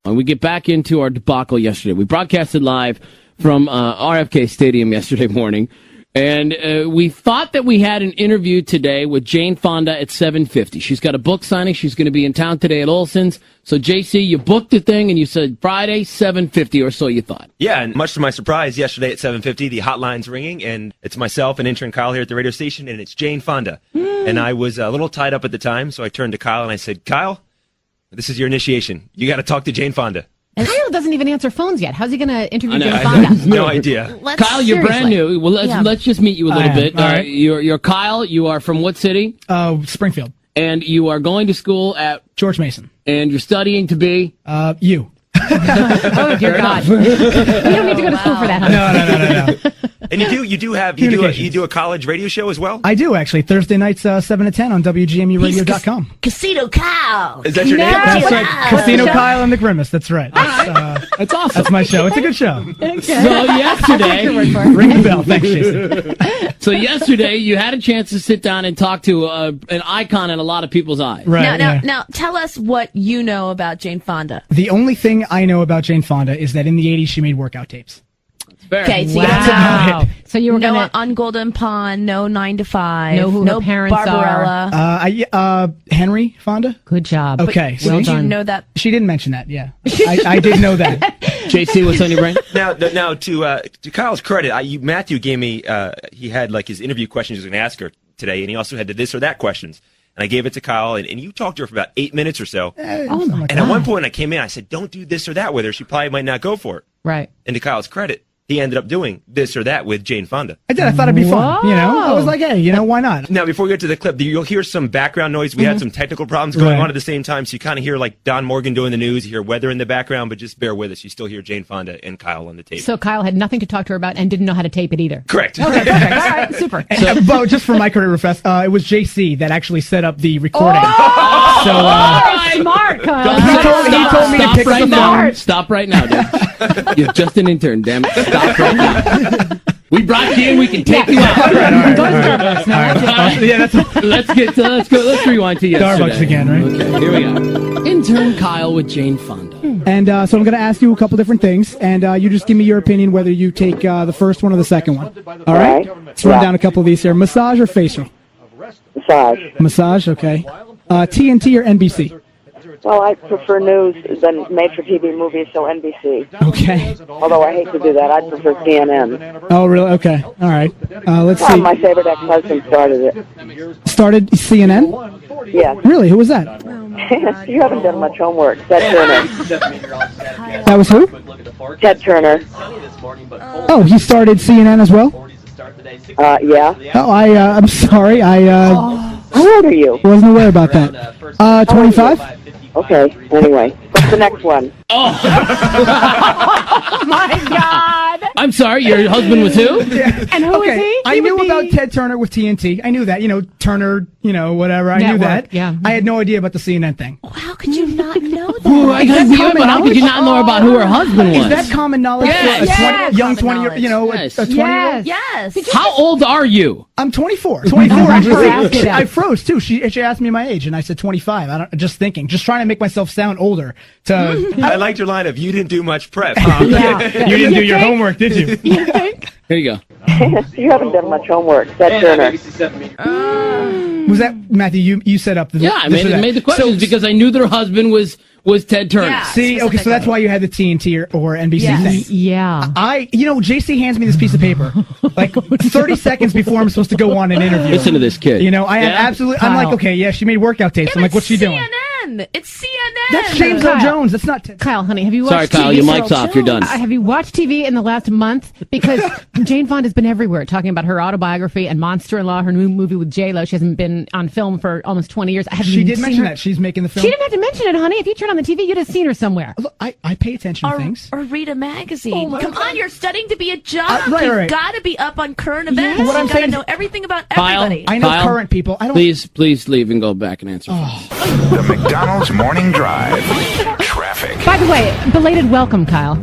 We get back into our debacle yesterday. We broadcasted live from RFK Stadium yesterday morning, and we thought that we had an interview today with Jane Fonda at 7:50. She's got a book signing. She's going to be in town today at Olson's. So, JC, you booked the thing, and you said Friday, 7:50 or so you thought. Yeah, and much to my surprise, yesterday at 7:50, the hotline's ringing, and it's myself and intern Kyle here at the radio station, and it's Jane Fonda. And I was a little tied up at the time, so I turned to Kyle and I said, Kyle, this is your initiation. You got to talk to Jane Fonda. And Kyle doesn't even answer phones yet. How's he going to interview Jane Fonda? No idea. Kyle, you're brand new. Well, let's just meet you a little bit. Right. You're Kyle. You are from what city? Springfield. And you are going to school at George Mason. And you're studying to be? You. Oh, dear God. You don't need to go to school for that, huh? No. And you do a college radio show as well? I do, actually. Thursday nights, 7 to 10 on WGMUradio.com. Casino Kyle. Is that your name? That's right. Casino Kyle and the Grimace. That's right. That's awesome. That's my show. It's a good show. So yesterday, ring the bell. Thanks, Jason. So yesterday, you had a chance to sit down and talk to an icon in a lot of people's eyes. Right. Now, tell us what you know about Jane Fonda. The only thing I know about Jane Fonda is that in the 80s she made workout tapes. Okay, so That's about it. So you were no going to... on Golden Pond, no 9 to 5, Know who her parents Barbarella. Henry Fonda? Good job. Okay. So did you know that? She didn't mention that, yeah. I did know that. JC, what's on your brain? Now, to Kyle's credit, Matthew gave me, he had like his interview questions he was going to ask her today, and he also had the this or that questions. And I gave it to Kyle, and you talked to her for about 8 minutes or so. And at one point I came in, I said, don't do this or that with her. She probably might not go for it. Right. And to Kyle's credit, he ended up doing this or that with Jane Fonda. I did. I thought it'd be fun. I was like, hey, why not? Now, before we get to the clip, you'll hear some background noise. We had some technical problems going on at the same time, so you kind of hear like Don Morgan doing the news. You hear weather in the background, but just bear with us. You still hear Jane Fonda and Kyle on the tape. So Kyle had nothing to talk to her about and didn't know how to tape it either. Correct. Okay, perfect. All right, super. But just for my credit, it was JC that actually set up the recording. Smart, Kyle. He told me to pick up the phone. Stop right now, dude. You're just an intern, damn it. Stop right now. We brought you in, we can take you out. Go to Starbucks. Let's rewind to yesterday. Starbucks again, right? Okay, here we go. Intern Kyle with Jane Fonda. And so I'm going to ask you a couple different things, and you just give me your opinion whether you take the first one or the second one. All right? Let's run down a couple of these here. Massage or facial? Massage. Massage, okay. TNT or NBC? Well, I prefer news than made-for-TV movies, so NBC. Okay. Although I hate to do that, I'd prefer CNN. Oh, really? Okay. All right. Let's see. My favorite ex-husband started it. Started CNN? Yes. Really? Who was that? You haven't done much homework. Ted Turner. That was who? Ted Turner. Oh, he started CNN as well? Yeah. Oh, I'm sorry. How old are you? Wasn't aware about that. 25? Okay. Anyway, what's the next one? Oh, my God. I'm sorry, your husband was who? And who is he? I knew about Ted Turner with TNT. I knew that. Turner, whatever. I knew that. Yeah. I had no idea about the CNN thing. Oh, how could you not know that? But how could you not know about who her husband was? Is that common knowledge for a young 20-year-old? Yes. A 20-year-old? Yes. How old are you? I'm 24. 24. Actually. I froze too. She asked me my age, and I said 25. Just trying to make myself sound older. I liked your line of "You didn't do much prep." You didn't do your homework, did you? Here you go. You haven't done much homework. Ted Turner. Was that Matthew? You set up the I made the questions because I knew their husband was Ted Turner. Yeah. See, okay, so that's why you had the TNT or NBC thing. Yeah. JC hands me this piece of paper like 30 seconds before I'm supposed to go on an interview. Listen to this kid. I am absolutely. I'm like, okay, yeah, she made workout tapes. I'm like, what's she doing? It's CNN. That's James Earl Jones. That's not Kyle, honey, have you watched Sorry, Kyle, TV? your mic's off. You're done. Have you watched TV in the last month? Because Jane Fonda's been everywhere talking about her autobiography and Monster-in-Law, her new movie with J-Lo. She hasn't been on film for almost 20 years. She did mention that. She's making the film. She didn't have to mention it, honey. If you turn on the TV, you'd have seen her somewhere. Look, I pay attention to things. Or read a magazine. Come on, you're studying to be a jock. Right. You've got to be up on current events. What I'm You've got to saying- know everything about Kyle, everybody. I know Kyle, current people. I don't. Please leave and go back and answer. The McDonald's Morning Drive. Traffic. By the way, belated welcome, Kyle.